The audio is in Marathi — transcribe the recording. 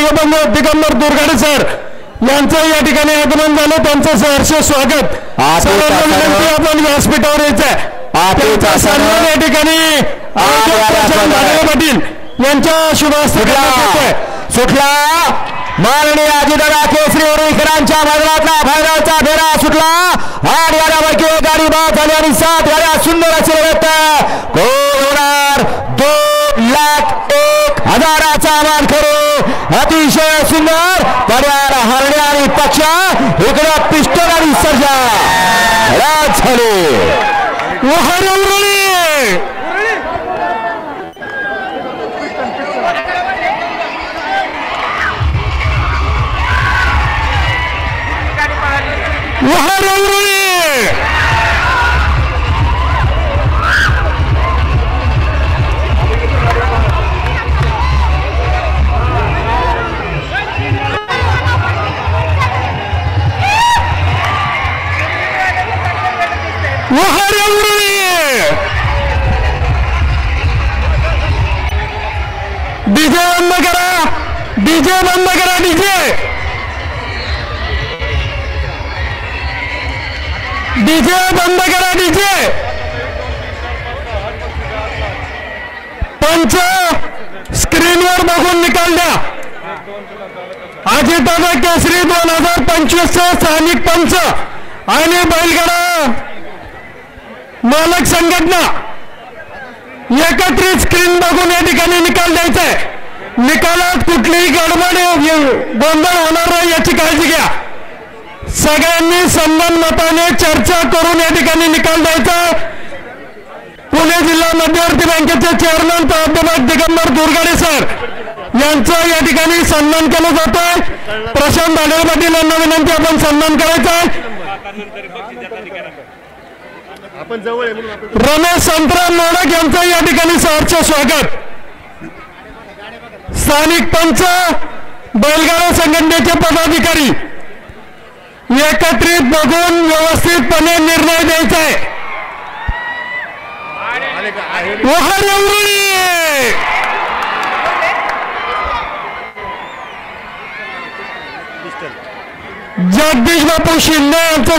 प्रियबंधू दिगंबर दुर्गाडे सर यांचं या ठिकाणी आगमन झालं, त्यांचं सहर्ष स्वागत. सर्वांना विनंती आपण व्यासपीठावर यायचं. सन्मान या ठिकाणी पाटील यांच्या शुभ हस्ते सुटला. माननीय अजितदादा केसरी उरुईकरांच्या मैदानातला फायनलचा फेरा सुटला. 8 गाड्यापैकी एक गाडी बाद झाली आणि 7 गाड्या सुंदर असे कोण होणार 2,01,000चा मान करू. अतिशय सुंदर पर्याय हरणे आणि पक्षा इकडे पिस्टन आणि सर्जा झाले. डीजे बंद करा, डीजे बंद करा, डीजे डीजे बंद करा, डीजे. पंच स्क्रीनवर बघून निकाल द्या. अजितदादा केसरी 2025 चे स्थानिक पंच आणि बैलगाडा मालक संघटना एकत्रित स्क्रीन बघून या ठिकाणी निकाल द्यायचा आहे. निकालात कुठलीही गडबड गोंधळ होणार नाही याची काळजी घ्या. सगळ्यांनी सन्मान मताने चर्चा करून या ठिकाणी निकाल द्यायचा. पुणे जिल्हा मध्यवर्ती बँकेचे चेअरमन प्राध्यापक दिगंबर दुर्गाडे सर यांचा या ठिकाणी सन्मान केला जातोय. प्रशांत भांडेर पाटील यांना विनंती आपण सन्मान करायचा. रमेश संतराम मोडक यांचं या ठिकाणी सहर्ष स्वागत. स्थानिक पंच बैलगाडा संघटनेचे पदाधिकारी एकत्रित बघून व्यवस्थितपणे निर्णय द्यायचा आहे. जगदीश बापू शिंदे यांचं